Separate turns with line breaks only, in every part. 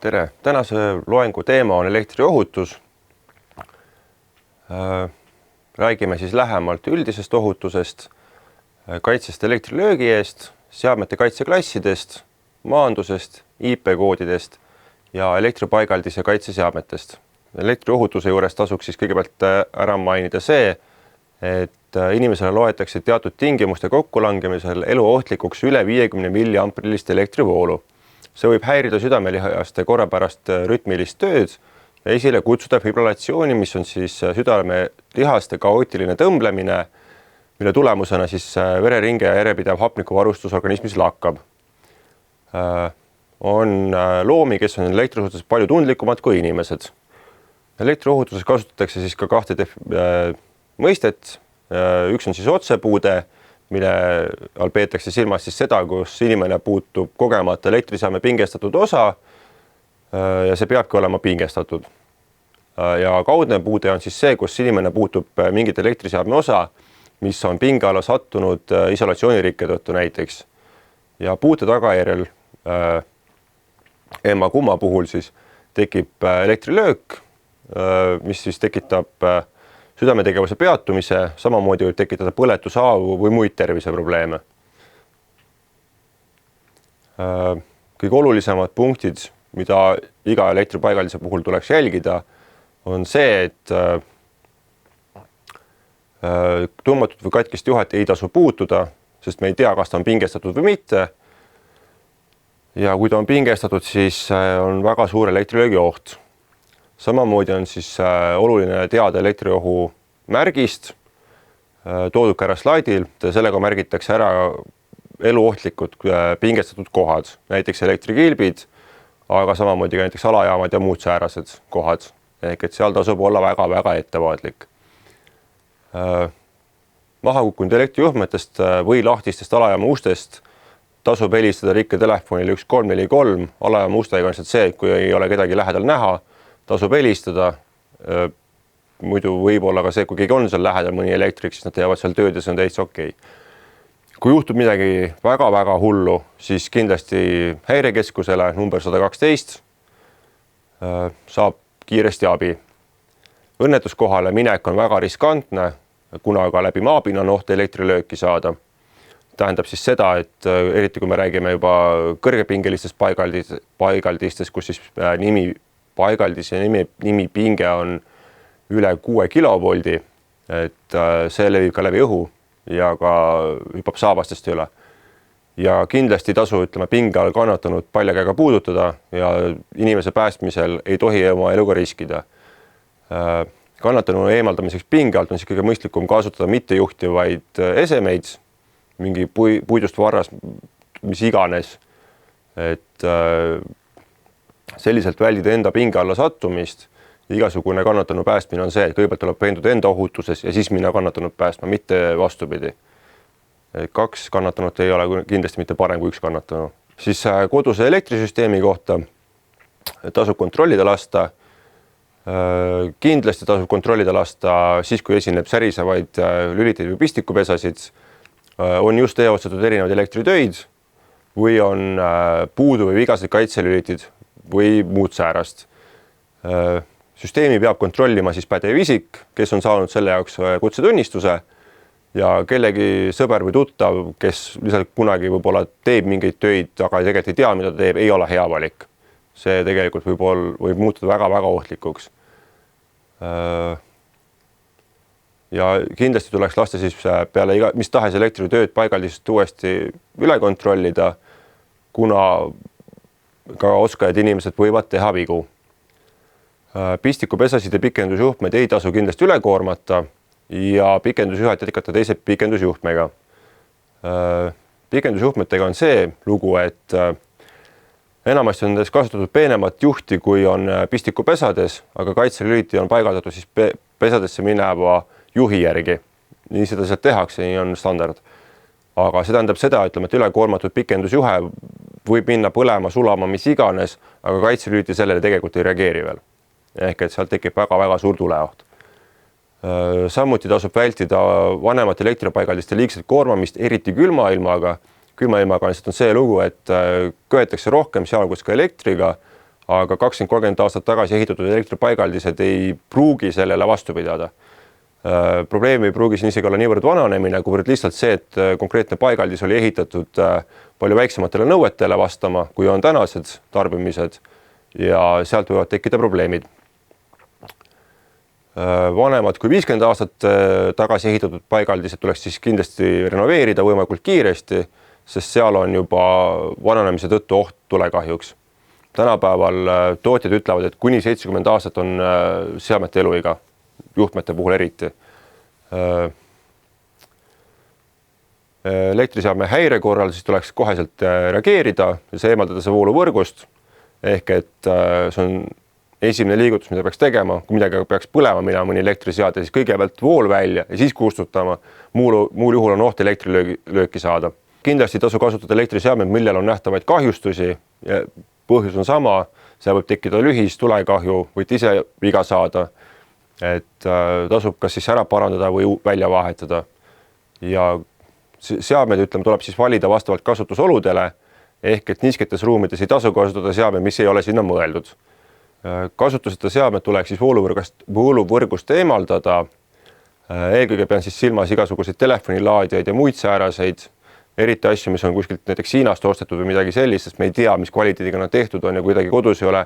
Tere! Tänase loengu teema on elektriohutus. Räägime siis lähemalt üldisest ohutusest, kaitsest elektrilöögi eest, seadmete kaitseklassidest, maandusest, IP-koodidest ja elektripaigaldise kaitseseadmetest. Elektriohutuse juures tasuks siis kõigepealt ära mainida see, et inimesele loetakse teatud tingimuste kokkulangemisel eluohtlikuks üle 50 milliamprilist elektrivoolu. See võib häirida südamelihaste korrapärast rütmilist tööd ja esile kutsuda fibrilatsiooni, mis on siis südamelihaste kaootiline tõmblemine, mille tulemusena siis vereringe ja järjepidev hapnikuvarustus organismis lakkab. On loomi, kes on elektriohutuses palju tundlikumad kui inimesed. Elektriohutuses kasutatakse siis ka kahte mõistet. Üks on siis otsepuude, mille all peetakse silmas siis seda, kus inimene puutub kogemata elektriseadme pingestatud osa ja see peabki olema pingestatud. Ja kaudne puude on siis see, kus inimene puutub mingit elektriseadme osa, mis on pinge alla sattunud isolatsioonirikke tõttu näiteks. Ja puute tagajärjel emma-kumma puhul siis tekib elektrilöök, mis siis tekitab südametegevuse peatumise, samamoodi võib tekitada põletushaavu või muid terviseprobleeme. Kõige olulisemad punktid, mida iga elektripaigaldise puhul tuleks jälgida, on see, et tundmatut või katkist juhet ei tasu puutuda, sest me ei tea, kas ta on pingestatud või mitte. Ja kui ta on pingestatud, siis on väga suur elektrilöögi oht. Samamoodi on siis oluline teada elektriohu märgist, toodud ka ära slaidil, sellega märgitakse ära eluohtlikud pingestatud kohad, näiteks elektrikilbid, aga samamoodi ka näiteks alajaamad ja muud säärased kohad, ehk et seal tasub olla väga-väga ettevaatlik. Mahakukkunud elektrijuhtmetest või lahtistest alajaama ustest tasub helistada rikketelefonile 1343, alajaama ustega on see, et kui ei ole kedagi lähedal näha, tasub helistada, muidu võib olla ka see, kui keegi on seal lähedal mõni elektrik, siis nad teevad seal tööd ja see on täitsa okei. Kui juhtub midagi väga-väga hullu, siis kindlasti häirekeskusele number 112 saab kiiresti abi. Õnnetuskohale minek on väga riskantne, kuna ka läbi maapinna on oht elektrilööki saada. Tähendab siis seda, et eriti kui me räägime juba kõrgepingelistest paigaldistest, kus siis paigaldis ja nimi pinge on üle 6 kilovoldi, et see levib ka läbi õhu ja ka hüppab saabastest üle. Ja kindlasti tasu, pinge all kannatanud paljakäega puudutada ja inimese päästmisel ei tohi oma eluga riskida. Kannatanu eemaldamiseks pinge alt on siis kõige mõistlikum kasutada mittejuhtivaid esemeid, mingi puidust varras, mis iganes, et selliselt väldida enda pinge alla sattumist. Igasugune kannatanu päästmine on see, et kõigepealt tuleb veenduda enda ohutuses ja siis minna kannatanud päästma, mitte vastupidi. 2 kannatanut ei ole kindlasti mitte parem kui 1 kannatanu. Siis koduse elektrisüsteemi kohta tasub kontrollida lasta. Kindlasti tasub kontrollida lasta siis, kui esineb särisevaid lüliteid või pistikupesasid, on just eostatud erinevaid elektritöid või on puudu või vigased kaitselülitid või muud säärast. Süsteemi peab kontrollima siis pädev isik, kes on saanud selle jaoks kutsetunnistuse ja kellegi sõber või tuttav, kes lihtsalt kunagi võib-olla teeb mingeid töid, aga tegelikult ei tea, mida ta teeb, ei ole hea valik. See tegelikult võib muutuda väga-väga ohtlikuks. Ja kindlasti tuleks lasta siis peale mis tahes elektritööd paigaldisest uuesti üle kontrollida, kuna ka oskajad inimesed võivad teha vigu. Pistikupesasid ja pikendusjuhtmed ei tasu kindlasti üle koormata ja pikendusjuhet jätkata teise pikendusjuhtmega. Pikendusjuhtmetega on see lugu, et enamasti on kasutatud peenemat juhti, kui on pistikupesades, aga kaitselüliti on paigaldatud siis pesadesse mineva juhi järgi. Nii seda sealt tehakse, nii on standard. Aga see tähendab seda, et ülekoormatud pikendusjuhe võib minna põlema, sulama, mis iganes, aga kaitselüliti sellele tegelikult ei reageeri veel. Ehk et sealt tekib väga-väga suur tuleoht. Samuti tasub vältida vanemat elektripaigaldiste liigset koormamist, eriti külmailmaga. Külmailmaga on see lugu, et köetakse rohkem, sealhulgas ka elektriga, aga 20-30 aastat tagasi ehitatud elektripaigaldised ei pruugi sellele vastu pidada. Probleem ei pruugi siin isegi olla niivõrd vananemine, kuivõrd lihtsalt see, et konkreetne paigaldis oli ehitatud palju väiksematele nõuetele vastama, kui on tänased tarbimised ja sealt võivad tekkida probleemid. Vanemad kui 50 aastat tagasi ehitatud paigaldised tuleks siis kindlasti renoveerida võimalikult kiiresti, sest seal on juba vananemise tõttu oht tulekahjuks. Tänapäeval tootjad ütlevad, et kuni 70 aastat on seadmete eluiga, juhtmete puhul eriti. Elektriseadme häire korral siis tuleks koheselt reageerida ja see eemaldada see vooluvõrgust, ehk et see on esimene liigutus, mida peaks tegema, kui midagi peaks põlema minema mõni elektriseade, siis kõigepealt vool välja ja siis kustutama. Muul juhul on oht elektrilööki saada. Kindlasti tasu kasutada elektriseadmed, millel on nähtavaid kahjustusi ja põhjus on sama, see võib tekkida lühis, tulekahju, võite ise viga saada, et tasub kas siis ära parandada või välja vahetada. Ja seadmed, ütleme, tuleb siis valida vastavalt kasutusoludele, ehk et niisketes ruumides ei tasu kasutada seadmed, mis ei ole sinna mõeldud. Kasutuseta seadmed tuleks siis vooluvõrgust eemaldada. Eelkõige pean siis silmas igasuguseid telefonilaadijaid ja muid sääraseid, eriti asju, mis on kuskilt näiteks Hiinast ostetud või midagi sellist, sest me ei tea, mis kvaliteediga nad tehtud on ja kui midagi kodus ei ole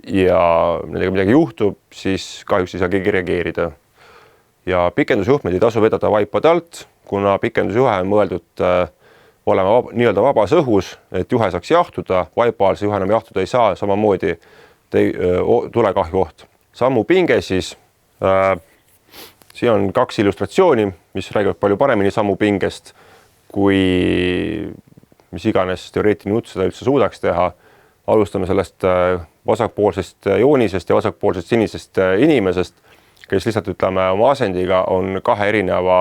ja nendega midagi juhtub, siis kahjuks ei saa keegi reageerida. Ja pikendusjuhtmed ei tasu vedada vaipade alt, kuna pikendusjuhe on mõeldud olema nii-öelda vabas õhus, et juhe saaks jahtuda, vaipa all see juhe enam jahtuda ei saa, samamoodi tulekahju oht. Sammu pinge siis, siin on 2 illustratsiooni, mis räägivad palju paremini sammu pingest, kui mis iganes teoreetiline jutt seda üldse suudaks teha. Alustame sellest vasakpoolsest joonisest ja vasakpoolsest sinisest inimesest, kes lihtsalt ütleme oma asendiga on 2 erineva,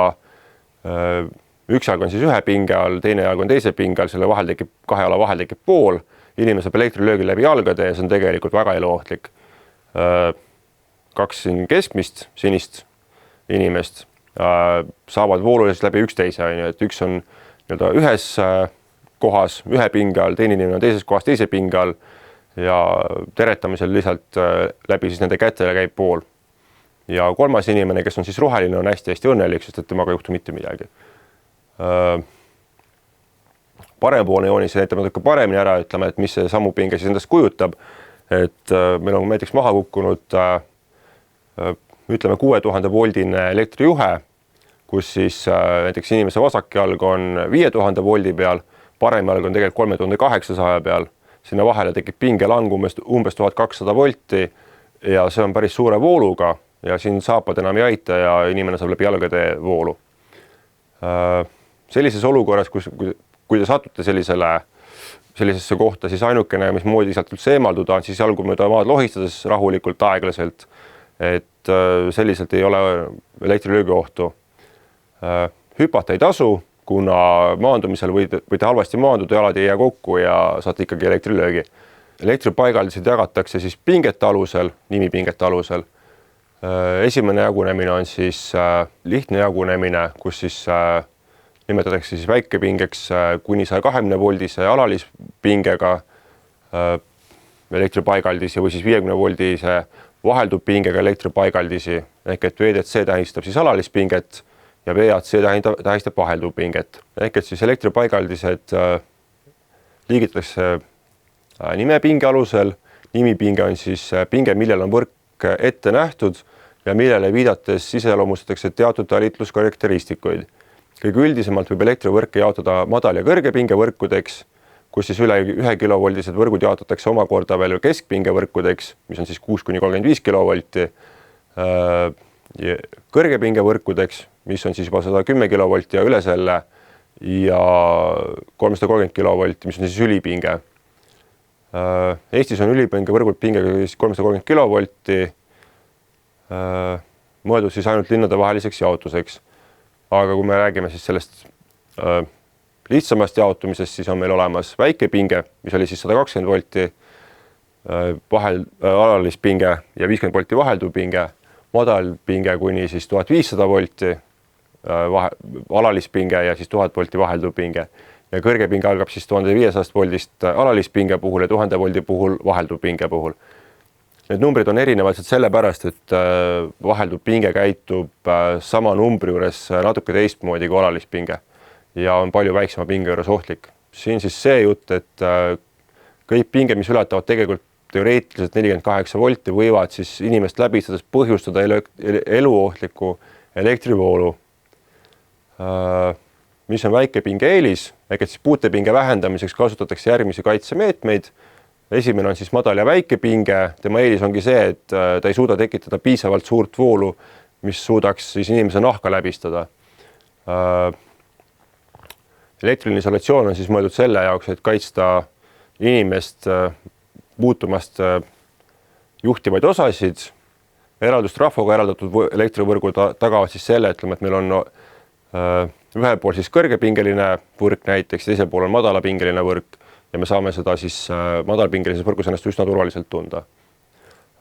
üks jalg on siis ühe pinge all, teine jalg on teise pinge all, selle vahel tekib 2 jala vahel tekib pool, inimene saab elektrilöögi läbi jalgade ja see on tegelikult väga eluohtlik. 2 siin keskmist sinist inimest saavad voolulisest läbi üksteise, et üks on ühes kohas ühe pinge all, teine inimene on teises kohas teise pinge all ja teretamisel lihtsalt läbi siis nende kätele käib pool. Ja 3. inimene, kes on siis roheline, on hästi-hästi õnnelik, sest et temaga ei juhtu mitte midagi. Parempoolne joonis näitab natuke paremini ära, ütleme, et mis see sammupinge siis endast kujutab. Et meil on näiteks maha kukkunud ütleme 6000 voldine elektrijuhe, kus siis näiteks inimese vasak jalg on 5000 voldi peal, parem jalg on tegelikult 3800 peal, sinna vahele tekib pingelang umbes 1200 volti ja see on päris suure vooluga ja siin saapad enam ei aita ja inimene saab läbi jalgade voolu. Sellises olukorras, kui te satute sellisesse kohta, siis ainukene, mis moodi sealt üldse eemalduda on, siis jalgu mööda maad lohistades rahulikult aeglaselt, et selliselt ei ole elektrilöögi ohtu. Hüpata ei tasu, kuna maandumisel võite halvasti maanduda, jalad ei jää kokku ja saate ikkagi elektrilöögi. Elektripaigaldised jagatakse siis pingete alusel, nimipingete alusel. Esimene jagunemine on siis lihtne jagunemine, kus siis nimetatakse siis väikepingeks kuni 120 voldise alalispingega elektripaigaldisi või siis 50 voldise vahelduvpingega elektripaigaldisi, ehk et VDC tähistab siis alalispinget ja VAC tähistab vahelduvpinget. Ehk et siis elektripaigaldised liigitatakse nimepinge alusel. Nimipinge on siis pinge, millel on võrk ette nähtud ja millele viidates iseloomustatakse teatud talitluskarakteristikuid. Kõige üldisemalt võib elektrivõrke jaotada madal- ja kõrgepingevõrkudeks, kus siis üle 1 kilovoldised võrgud jaotatakse omakorda veel keskpingevõrkudeks, mis on siis 6-35 kilovolti, kõrgepingevõrkudeks, mis on siis juba 110 kilovolti ja üle selle ja 330 kilovolti, mis on siis ülipinge. Eestis on ülipingevõrgud pingega 330 kilovolti, mõeldud siis ainult linnade vaheliseks jaotuseks. Aga kui me räägime siis sellest lihtsamast jaotumisest, siis on meil olemas väike pinge, mis oli siis 120 volti alalispinge ja 50 volti vahelduvpinge, madal pinge kuni siis 1500 volti alalispinge ja siis 1000 volti vahelduvpinge ja kõrge pinge algab siis 1500 voldist alalispinge puhul ja 1000 voldi puhul vahelduv pinge puhul. Need numbrid on erinevad sellepärast, et vahelduv pinge käitub sama numbri juures natuke teistmoodi kui alalispinge ja on palju väiksema pinge juures ohtlik. Siin siis see jutt, et kõik pinge, mis ületavad tegelikult teoreetiliselt 48 volti, võivad siis inimest läbistades põhjustada eluohtliku elektrivoolu. Mis on väikepinge eelis, ehk et siis puutepinge vähendamiseks kasutatakse järgmisi kaitsemeetmeid. Esimene on siis madal ja väikepinge. Tema eelis ongi see, et ta ei suuda tekitada piisavalt suurt voolu, mis suudaks siis inimese nahka läbistada. Elektriline isolatsioon on siis mõeldud selle jaoks, et kaitsta inimest puutumast juhtivaid osasid. Eraldustrafoga eraldatud elektrivõrgud tagavad siis selle, et meil on ühel pool siis kõrgepingeline võrk näiteks, teisel pool on madalapingeline võrk ja me saame seda siis madalpingelises võrgus ennast üsna turvaliselt tunda.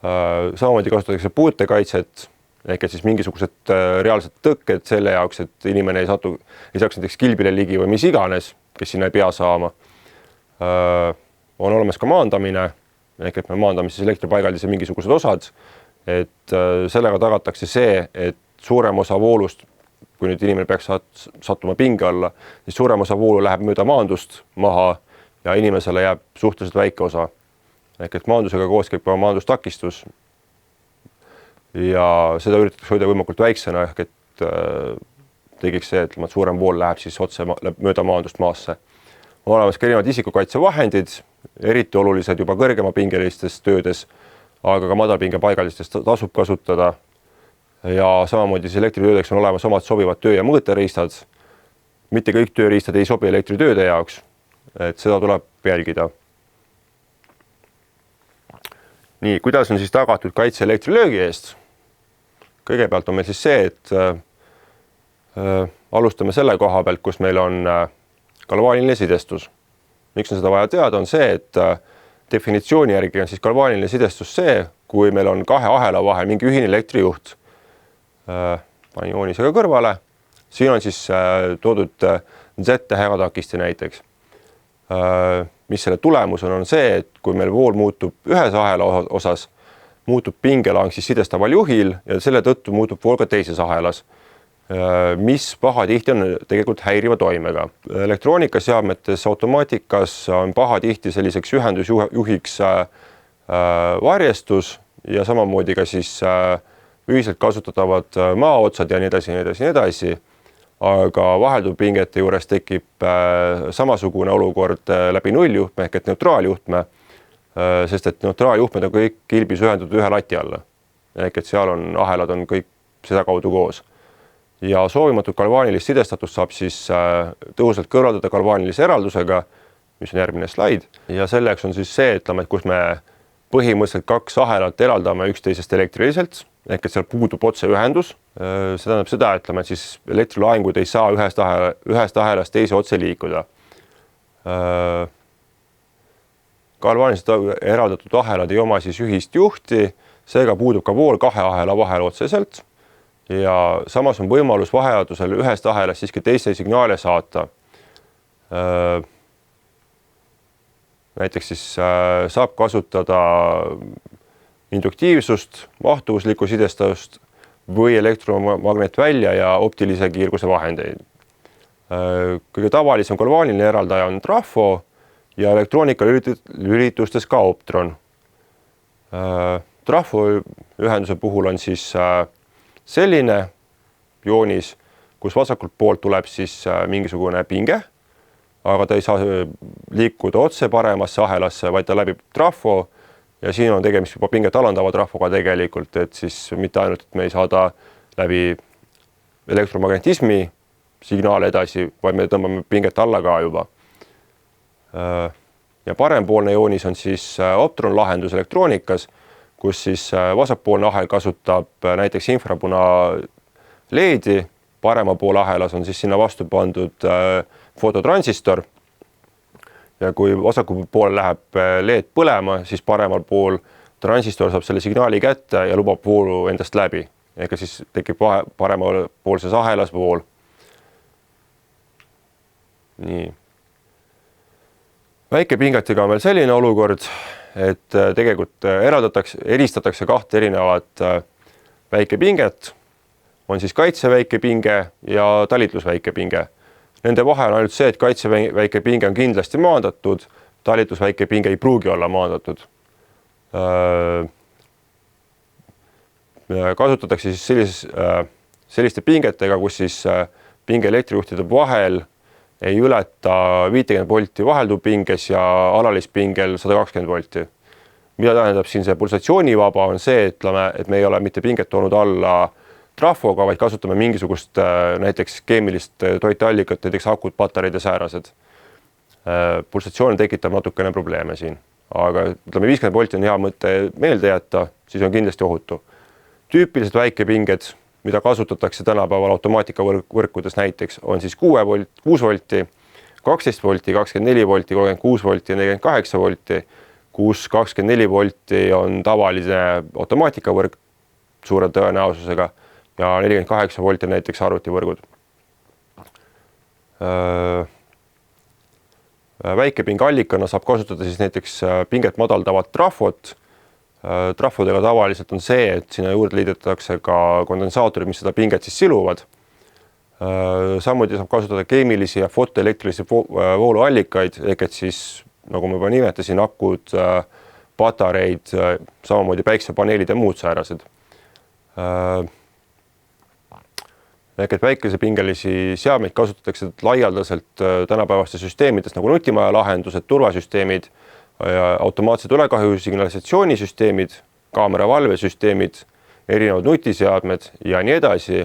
Samamoodi kasutatakse puutekaitset, ehk et siis mingisugused reaalsed tõkked selle jaoks, et inimene ei saaks näiteks kilbile ligi või mis iganes, kes sinna ei pea saama. On olemas ka maandamine, ehk et me maandame siis elektripaigaldise mingisugused osad, et sellega tagatakse see, et suurem osa voolust, kui nüüd inimene peaks sattuma pinge alla, siis suurem osa voolu läheb mööda maandust maha ja inimesele jääb suhteliselt väike osa. Ehk et maandusega koos käib ka maandustakistus ja seda üritatakse hoida võimalikult väiksena, ehk et tegiks see, et suurem vool läheb siis otse mööda maandust maasse. On olemas ka erinevad isikukaitsevahendid, eriti olulised juba kõrgemapingelistes töödes, aga ka madalpinge paigaldistes tasub kasutada. Ja samamoodi siis elektritöödeks on olemas omad sobivad töö- ja mõõteriistad. Mitte kõik tööriistad ei sobi elektritööde jaoks, et seda tuleb jälgida. Nii, kuidas on siis tagatud kaitse elektrilöögi eest? Kõigepealt on meil siis see, et alustame selle koha pealt, kus meil on galvaaniline sidestus. Miks on seda vaja teada, on see, et definitsiooni järgi on siis galvaaniline sidestus see, kui meil on kahe ahela vahel mingi ühine elektrijuht. Panin joonisega kõrvale. Siin on siis toodud Z-tähega takisti näiteks. Mis selle tulemus on see, et kui meil vool muutub ühes ahela osas, muutub pingelang siis sidestaval juhil ja selle tõttu muutub vool ka teises ahelas, mis pahatihti on tegelikult häiriva toimega. Elektroonikaseadmetes automaatikas on pahatihti selliseks ühendusjuhiks varjestus ja samamoodi ka siis ühiselt kasutatavad maaotsad ja nii edasi. Aga vahelduvpingete juures tekib samasugune olukord läbi nulljuhtme ehk et neutraaljuhtme, sest et neutraaljuhtmed on kõik kilbis ühendatud ühe lati alla. Ehk et seal on ahelad on kõik seda kaudu koos. Ja soovimatut galvaanilist sidestatust saab siis tõhusalt kõrvaldada galvaanilise eraldusega, mis on järgmine slaid. Ja selleks on siis see, et kus me põhimõtteliselt kaks ahelat eraldame üksteisest elektriliselt, ehk et seal puudub otseühendus. See tähendab seda, et siis elektrilaengud ei saa ühest ahelast teise otse liikuda. Galvaaniliselt eraldatud ahelad ei oma siis ühist juhti, seega puudub ka vool kahe ahela vahel otseselt. Ja samas on võimalus vaheajadusel ühest ahelast siiski teiste signaale saata. Näiteks siis saab kasutada induktiivsust, mahtuvuslikku sidestust või elektromagnetvälja ja optilise kiirguse vahendeid. Kõige tavalisem galvaaniline eraldaja on trafo ja elektroonikalülitustes ka optron. Trafo ühenduse puhul on siis selline joonis, kus vasakult poolt tuleb siis mingisugune pinge, aga ta ei saa liikuda otse paremasse ahelasse, vaid ta läbib trafo ja siin on tegemist juba pinget alandava trafoga tegelikult, et siis mitte ainult, et me ei saada läbi elektromagnetismi signaale edasi, vaid me tõmbame pinget alla ka juba. Ja parempoolne joonis on siis optron lahendus elektroonikas, kus siis vasakpoolne ahel kasutab näiteks infrapuna leedi, parema poole ahelas on siis sinna vastu pandud fototransistor ja kui vasakul pool läheb leed põlema, siis paremal pool transistor saab selle signaali kätte ja lubab voolu endast läbi. Ehk siis tekib paremal poolses ahelas vool. Nii. Väikepingetega on veel selline olukord, et tegelikult eristatakse kahte erinevat väikepinget, on siis kaitseväikepinge ja talitlusväikepinge. Nende vahe on ainult see, et kaitseväikepinge on kindlasti maandatud, talitlusväikepinge ei pruugi olla maandatud. Kasutatakse siis selliste pingetega, kus siis pinge elektrijuhtide vahel ei ületa 50 volti vahelduvpinges ja alalispingel 120 volti. Mida tähendab siin see pulsatsioonivaba on see, et me ei ole mitte pinget toonud alla trafoga, vaid kasutame mingisugust näiteks keemilist toiteallikat, näiteks akud, patareid ja säärased. Pulsatsioon tekitab natukene probleeme siin, aga 50 volti on hea mõte meelde jätta, siis on kindlasti ohutu. Tüüpilised väikepinged, mida kasutatakse tänapäeval automaatikavõrkudes näiteks, on siis 6 volti, 12 volti, 24 volti, 36 volti ja 48 volti, kus 24 volti on tavaline automaatikavõrk suure tõenäosusega ja 48 volti näiteks arvutivõrgud. Väikepinge allikana saab kasutada siis näiteks pinget madaldavat trafot. Trafodega tavaliselt on see, et sinna juurde liidetakse ka kondensaatorid, mis seda pinget siis siluvad. Samuti saab kasutada keemilisi ja fotoelektrilisi vooluallikaid, ehk et siis, nagu ma juba nimetasin, akud, patareid, samamoodi päiksepaneelid ja muud säärased. Ehk et väikesepingelisi seadmeid kasutatakse laialdaselt tänapäevaste süsteemides nagu nutimaja lahendused, turvasüsteemid, automaatsed tulekahju signalisatsioonisüsteemid, kaamera valvesüsteemid, erinevad nutiseadmed ja nii edasi.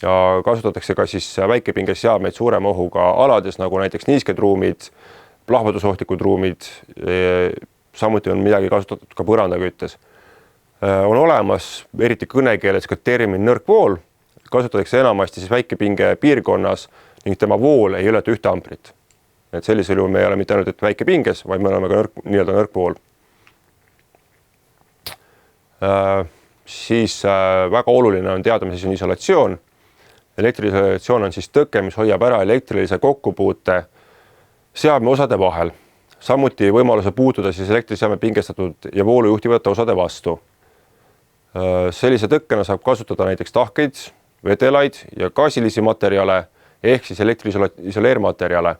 Ja kasutatakse ka siis väikepingeseadmeid suurema ohuga alades, nagu näiteks niisked ruumid, plahvatusohtlikud ruumid, samuti on midagi kasutatud ka põrandaküttes. On olemas eriti kõnekeeles ka termin nõrkvool, kasutatakse enamasti siis väikepinge piirkonnas ning tema vool ei ületa 1 amprit. Et sellisel juhul me ei ole mitte ainult väikepinges, vaid me oleme ka nii-öelda nõrkvool. Siis väga oluline on teada, mis on isolatsioon. Elektriisolatsioon on siis tõke, mis hoiab ära elektrilise kokkupuute seadme osade vahel. Samuti võimaluse puutuda siis elektriseadme pingestatud ja voolu juhtivate osade vastu. Sellise tõkkena saab kasutada näiteks tahkeid, vedelaid ja gaasilisi materjale ehk siis elektriisoleermaterjale.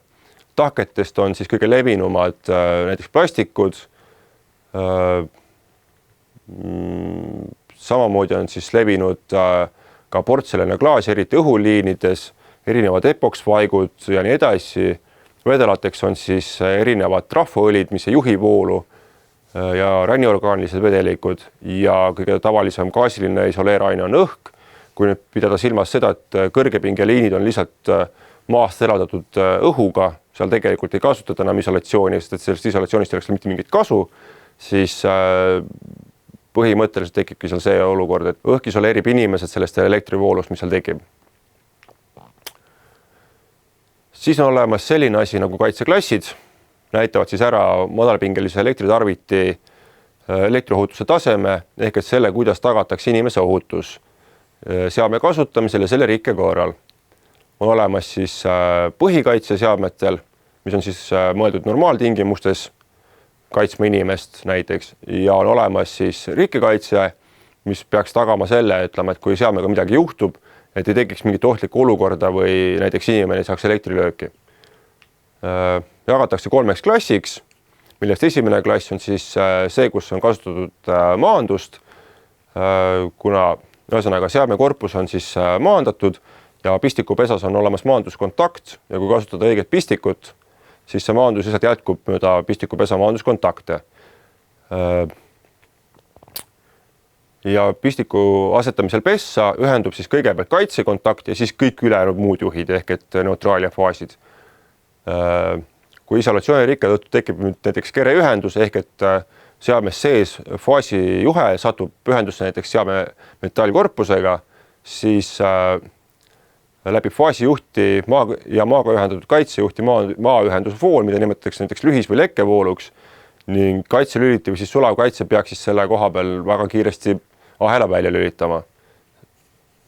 Tahketest on siis kõige levinumad näiteks plastikud. Samamoodi on siis levinud ka portselani ja klaas, eriti õhuliinides, erinevad epoksvaigud ja nii edasi. Vedelateks on siis erinevad trafoõlid, mis ei juhi voolu ja ränniorgaanilised vedelikud ja kõige tavalisem gaasiline isoleeraine on õhk. Kui nüüd pidada silmas seda, et kõrgepingeliinid on lihtsalt maast elavdatud õhuga, seal tegelikult ei kasutata enam isolatsiooni, sest et sellest isolatsioonist ei oleks mitte mingit kasu, siis põhimõtteliselt tekibki seal see olukord, et õhk isoleerib inimesed sellest elektrivoolust, mis seal tekib. Siis on olemas selline asi nagu kaitseklassid, näitavad siis ära madalpingelise elektritarviti elektriohutuse taseme ehk et selle, kuidas tagatakse inimese ohutus seadme kasutamisel ja selle rikke korral. On olemas siis põhikaitseseadmetel, mis on siis mõeldud normaaltingimustes kaitsma inimest näiteks ja on olemas siis rikkekaitse, mis peaks tagama selle, et kui seadmega midagi juhtub, et ei tekiks mingit ohtlikku olukorda või näiteks inimene saaks elektrilööki. Jagatakse 3 klassiks, millest esimene klass on siis see, kus on kasutatud maandust, kuna ühesõnaga seadme korpus on siis maandatud ja pistikupesas on olemas maanduskontakt ja kui kasutada õiget pistikut, siis see maandus lihtsalt jätkub mööda pistikupesa maanduskontakte. Ja pistiku asetamisel pessa ühendub siis kõigepealt kaitsekontakt ja siis kõik ülejäänud muud juhid ehk et neutraalia faasid. Kui isolatsioonirikke tõttu tekib näiteks kereühendus ehk et seadmes sees faasijuhe satub ühendusse näiteks seadme metallkorpusega, siis läbib faasijuhti ja maaga ühendatud kaitsejuhti maaühenduse vool, mida nimetatakse näiteks lühis- või lekkevooluks ning kaitselüliti või siis sulavkaitse peaks siis selle koha peal väga kiiresti ahela välja lülitama.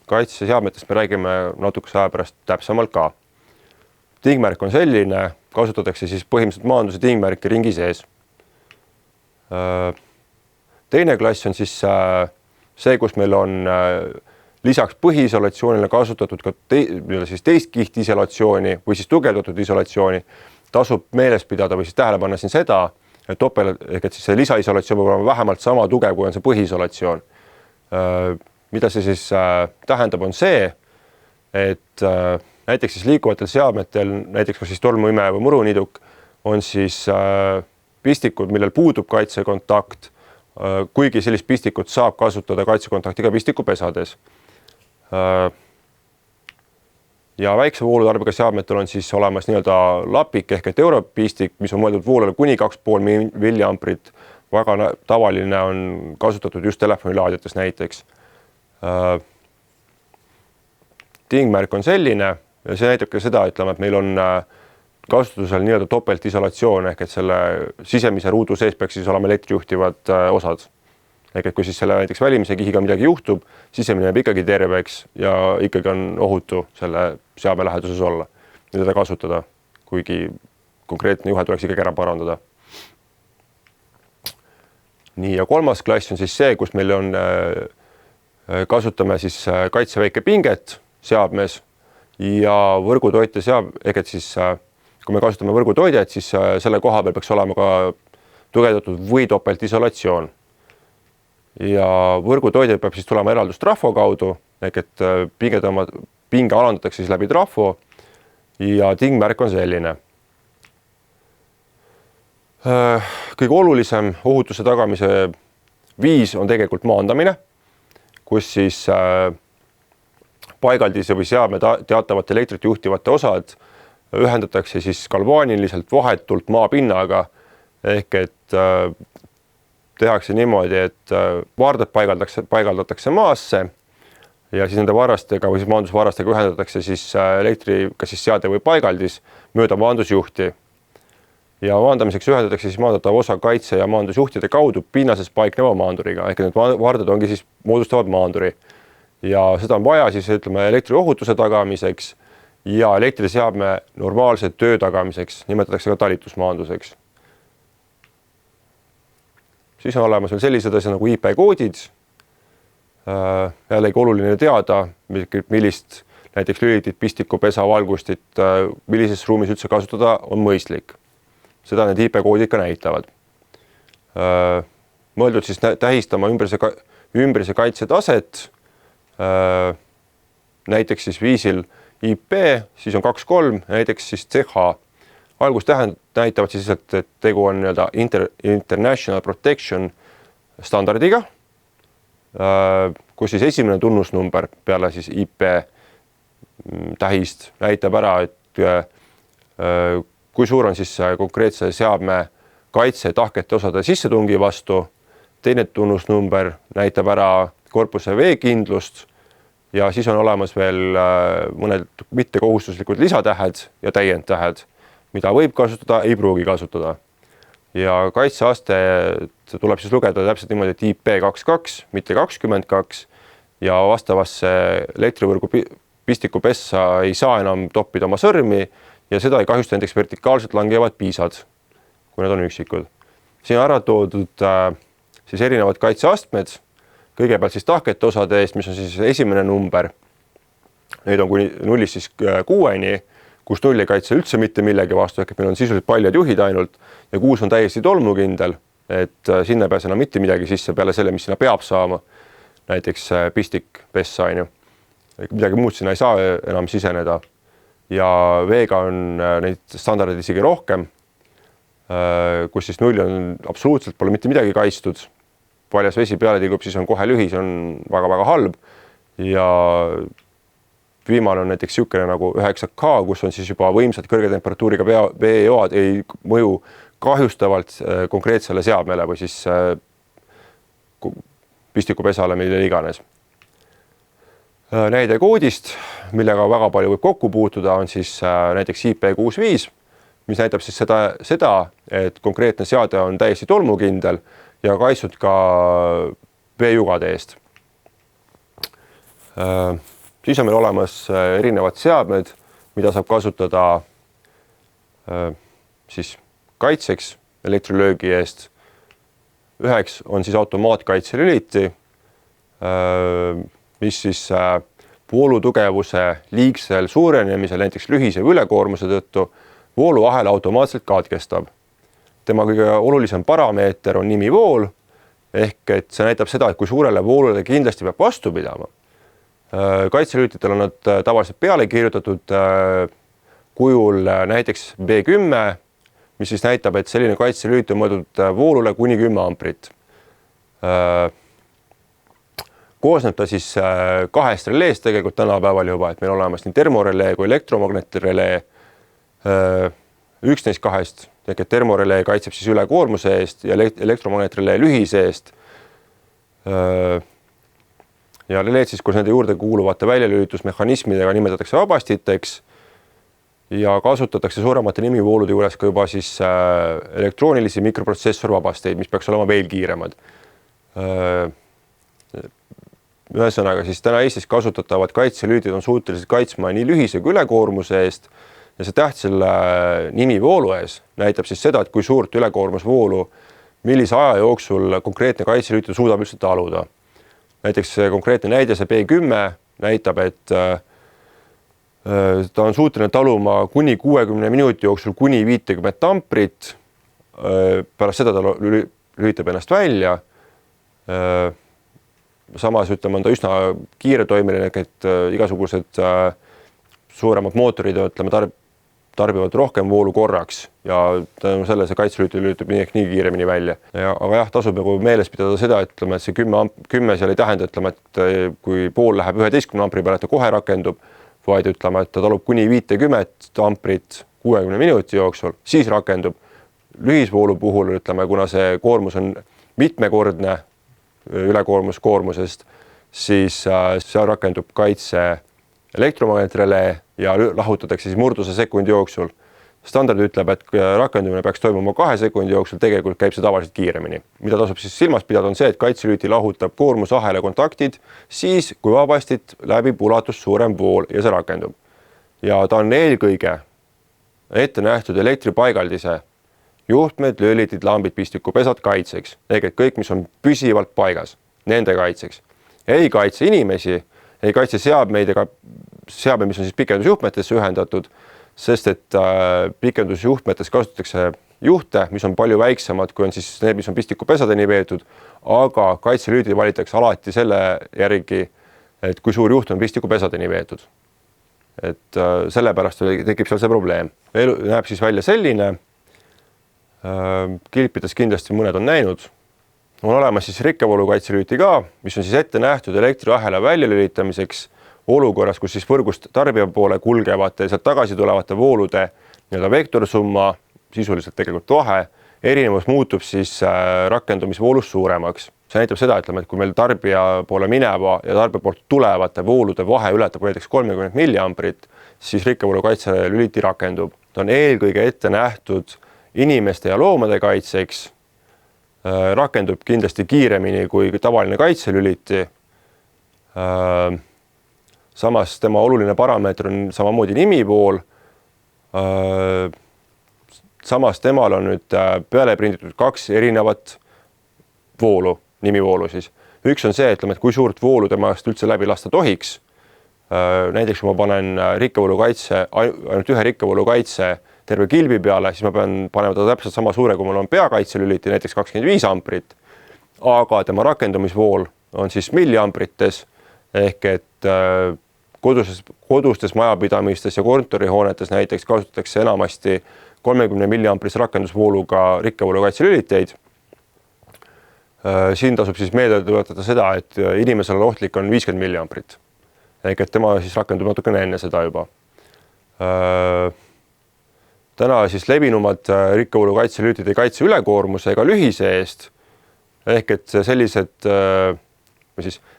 Kaitseseadmetest me räägime natukese aja pärast täpsemalt ka. Tingmärk on selline, kasutatakse siis põhimõtteliselt maanduse tingmärki ringi sees. Teine klass on siis see, kus meil on lisaks põhiisolatsioonile kasutatud ka teist kihtisolatsiooni või siis tugevdatud isolatsiooni. Tasub meeles pidada või siis tähele panna siin seda, et ehk siis see lisaisolatsioon peab olema vähemalt sama tugev, kui on see põhiisolatsioon. Mida see siis tähendab, on see, et näiteks siis liikuvatel seadmetel, näiteks kas siis tolmuimeja või muruniduk, on siis pistikud, millel puudub kaitsekontakt, kuigi sellist pistikut saab kasutada kaitsekontaktiga pistikupesades. Ja väikse voolutarbega seadmetel on siis olemas nii-öelda lapik ehk et europistik, mis on mõeldud voolule kuni 2,5 milliamprit. Väga tavaline on kasutatud just telefonilaadiates näiteks. Tingmärk on selline ja see näitab ka seda, ütleme, et meil on kasutusel nii-öelda topeltisolatsioon ehk et selle sisemise ruudu sees peaks siis olema elektrijuhtivad osad. Ehk et kui siis selle näiteks välimise kihiga midagi juhtub, sisemine jääb ikkagi terveks ja ikkagi on ohutu selle seadme läheduses olla ja teda kasutada, kuigi konkreetne juhe tuleks ikkagi ära parandada. Nii, ja kolmas klass on siis see, kus meil on, kasutame siis kaitseväike pinget seadmes ja võrgutoite ehk et siis kui me kasutame võrgutoidet, siis selle koha peal peaks olema ka tugevdatud või topeltisolatsioon. Ja võrgutoide peab siis tulema eraldustrahvo kaudu, ehk et pinge alandatakse siis läbi trahvo ja tingmärk on selline. Kõige olulisem ohutuse tagamise viis on tegelikult maandamine, kus siis paigaldise või seadme teatavate elektrit juhtivate osad ühendatakse siis galvaaniliselt vahetult maapinnaga ehk et tehakse niimoodi, et vaardad paigaldatakse maasse ja siis nende varastega või siis maandusvarastega ühendatakse siis elektri, kas siis seade või paigaldis mööda maandusjuhti. Ja maandamiseks ühendatakse siis maandatava osa kaitse- ja maandusjuhtide kaudu pinnases paikneva maanduriga, ehk need vaardad ongi siis moodustavad maanduri. Ja seda on vaja siis, ütleme, elektriohutuse tagamiseks ja elektriseadme normaalse töö tagamiseks, nimetatakse ka talitusmaanduseks. Siis on olemas veel sellised asjad nagu IP-koodid. Jällegi oluline teada, millist näiteks lülitit, pistikupesa, valgustit, millises ruumis üldse kasutada on mõistlik. Seda need IP-koodid ka näitavad. Mõeldud siis tähistama ümbrise kaitsetaset, näiteks siis viisil IP, siis on 2,3, näiteks siis CH. Valgustähed näitavad siis, et tegu on International Protection standardiga, kus siis esimene tunnusnumber peale siis IP tähist näitab ära, et kui suur on siis konkreetse seadme kaitse tahkete osade sissetungi vastu, teine tunnusnumber näitab ära korpuse veekindlust ja siis on olemas veel mõned mittekohustuslikud lisatähed ja täiendtähed, mida võib kasutada, ei pruugi kasutada. Ja kaitseaste tuleb siis lugeda täpselt niimoodi, et IP22, mitte 22 ja vastavasse elektrivõrgu pistikupessa ei saa enam toppida oma sõrmi ja seda ei kahjusta näiteks vertikaalselt langevad piisad, kui nad on üksikud. Siin on ära toodud siis erinevad kaitseastmed, kõigepealt siis tahkete osade eest, mis on siis esimene number. Neid on kuni 0-st siis 6-ni, kus 0 ei kaitse üldse mitte millegi vastu, ehk et meil on sisuliselt paljad juhid ainult ja 6 on täiesti tolmukindel, et sinna pääs enam mitte midagi sisse peale selle, mis sinna peab saama. Näiteks pistik, pessa, midagi muud sinna ei saa enam siseneda. Ja veega on neid standardeid isegi rohkem, kus siis 0 on absoluutselt pole mitte midagi kaitstud. Paljas vesi peale tilgub, siis on kohe lühi, see on väga-väga halb ja viimane on näiteks niisugune nagu 9K, kus on siis juba võimsad kõrge temperatuuriga veejoad ei mõju kahjustavalt konkreetsele seadmele või siis pistikupesale, mille iganes. Näide koodist, millega väga palju võib kokku puutuda, on siis näiteks IP65, mis näitab siis seda, et konkreetne seade on täiesti tolmukindel ja kaitstud ka veejugade eest. Siis on meil olemas erinevad seadmed, mida saab kasutada siis kaitseks elektrilöögi eest. Üheks on siis automaatkaitselüliti, mis siis voolutugevuse liigsel suurenemisel, näiteks lühise või ülekoormuse tõttu, vooluahela automaatselt katkestab. Tema kõige olulisem parameeter on nimivool, ehk et see näitab seda, et kui suurele voolule kindlasti peab vastu pidama. Kaitselülititel on nad tavaliselt peale kirjutatud kujul näiteks B10, mis siis näitab, et selline kaitselülit on mõeldud voolule kuni 10 amprit. Koosneb ta siis kahest releest tegelikult tänapäeval juba, et meil on olemas nii termorelee kui elektromagnetrelee. Üks neist kahest, ehk et termorelee kaitseb siis ülekoormuse eest ja elektromagnetrelee lühise eest. Ja releed siis koos nende juurde kuuluvate väljalülitusmehhanismidega nimetatakse vabastiteks ja kasutatakse suuremate nimivoolude juures ka juba siis elektroonilisi mikroprotsessorvabasteid, mis peaks olema veel kiiremad. Ühesõnaga siis täna Eestis kasutatavad kaitselülitid on suutelised kaitsma nii lühise kui ülekoormuse eest ja see täht selle nimivoolu ees näitab siis seda, et kui suurt ülekoormusvoolu, millise aja jooksul konkreetne kaitselülit suudab üldse taluda. Näiteks konkreetne näide, see B10 näitab, et ta on suuteline taluma kuni 60 minuti jooksul kuni 50 amprit. Pärast seda ta lülitab ennast välja. Samas ütleme, on ta üsna kiire toimeline, et igasugused suuremad mootorid tarbivad rohkem voolu korraks ja selle see kaitselülit lülitab nii kiiremini välja. Aga jah, tasub nagu meeles pidada seda, et see 10 seal ei tähenda, et kui pool läheb 11 ampri peale, et ta kohe rakendub, vaid ütleme, et ta talub kuni 50 amprit 60 minuti jooksul, siis rakendub. Lühisvoolu puhul, ütleme, kuna see koormus on mitmekordne ülekoormuskoormusest, siis seal rakendub kaitse elektromagnetrelee ja lahutatakse siis murduse sekundi jooksul. Standard ütleb, et rakendumine peaks toimuma 2 sekundi jooksul, tegelikult käib see tavaliselt kiiremini. Mida tasub siis silmas pidada on see, et kaitselüliti lahutab koormusahela kontaktid siis, kui vabastit läbib ulatus suurem vool ja see rakendub. Ja ta on eelkõige ette nähtud elektripaigaldise juhtmed, lülitid, lambid, pistikupesad kaitseks. Ehk et kõik, mis on püsivalt paigas, nende kaitseks. Ei kaitse inimesi, ei kaitse seadmeid ega seadmeid, mis on siis pikendusjuhtmetesse ühendatud, sest et pikendusjuhtmetes kasutatakse juhte, mis on palju väiksemad, kui on siis need, mis on pistikupesadeni veetud, aga kaitselülitid valitakse alati selle järgi, et kui suur juht on pistikupesadeni veetud. Et sellepärast tekib seal see probleem. Näeb siis välja selline, kilpides kindlasti mõned on näinud. On olemas siis rikkevoolu kaitselüliti ka, mis on siis ette nähtud elektriahela väljalülitamiseks olukorras, kus siis võrgust tarbija poole kulgevate ja sealt tagasi tulevate voolude vektorsumma, sisuliselt tegelikult vahe, erinevus muutub siis rakendumisvoolust suuremaks. See näitab seda, et kui meil tarbija poole mineva ja tarbija poolt tulevate voolude vahe ületab näiteks 30 milliamprit, siis rikkevoolu kaitselüliti rakendub. Ta on eelkõige ette nähtud inimeste ja loomade kaitseks, rakendub kindlasti kiiremini kui tavaline kaitselüliti. Samas tema oluline parameeter on samamoodi nimivool. Samas temal on nüüd peale prinditud 2 erinevat voolu, nimivoolu siis. Üks on see, et kui suurt voolu temast üldse läbi lasta tohiks. Näiteks kui ma panen rikkevoolu kaitse, ainult ühe rikkevoolu kaitse terve kilbi peale, siis ma pean panema ta täpselt sama suure, kui mul on peakaitselüliti, näiteks 25 amprit, aga tema rakendumisvool on siis milliamprites, ehk et kodustes majapidamistes ja kontorihoonetes näiteks kasutatakse enamasti 30 milliampris rakendusvooluga rikkevoolu kaitselüliteid. Siin tasub siis meelde tuletada seda, et inimesele ohtlik on 50 milliamprit, ehk et tema siis rakendub natukene enne seda juba. Täna siis levinumad rikkevoolu kaitselülitid ei kaitse ülekoormuse ega lühise eest, ehk et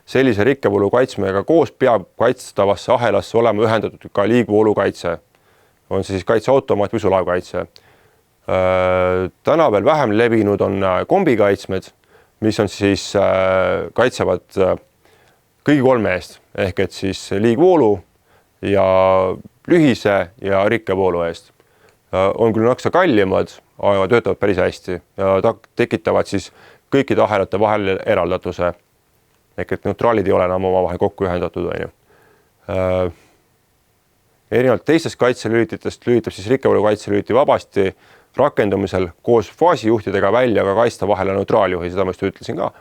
sellise rikkevoolu kaitsmega koos peab kaitstavasse ahelasse olema ühendatud ka liigvoolu kaitse. On see siis kaitseautomaat või sulavkaitse. Täna veel vähem levinud on kombikaitsmed, mis on siis kaitsevad kõigi 3 eest, ehk et siis liigvoolu ja lühise ja rikkevoolu eest. on küll naksa kallimad, aga töötavad päris hästi ja tekitavad siis kõikide ahelate vahel eraldatuse. Ehk et neutraalid ei ole enam omavahel kokku ühendatud. Erinevalt teistest kaitselülititest lülitab siis rikkevoolu kaitselüliti vabasti rakendumisel koos faasijuhtidega välja ka kaista vahele neutraaljuhi, seda ma just ütlesin ka.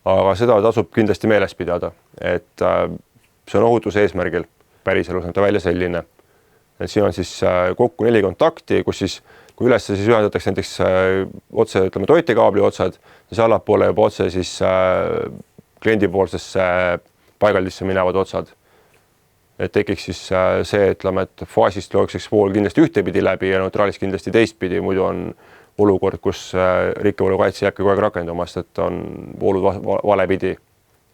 Aga seda tasub kindlasti meeles pidada, et see on ohutuse eesmärgil päriselus näeb ta välja selline. Et siin on siis kokku 4 kontakti, kus siis, kui üles siis ühendatakse näiteks otse, ütleme, toitekaabli otsad, siis allapoole juba otse siis kliendipoolsesse paigaldisse minevad otsad. Et tekiks siis see, ütleme, et faasist lookseks vool kindlasti ühtepidi läbi ja neutraalis kindlasti teistpidi, muidu on olukord, kus rikkevoolu kaitse jääbki kogu aeg rakendumast, et on voolud valepidi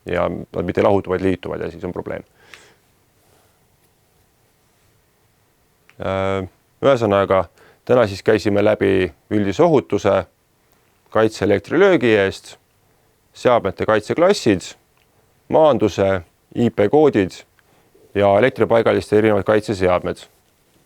ja nad mitte lahutu, vaid liituvad ja siis on probleem. Ühesõnaga, täna siis käisime läbi üldise ohutuse, kaitse elektrilöögi eest, seadmete kaitseklassid, maanduse, IP-koodid ja elektripaigaliste erinevad kaitseseadmed.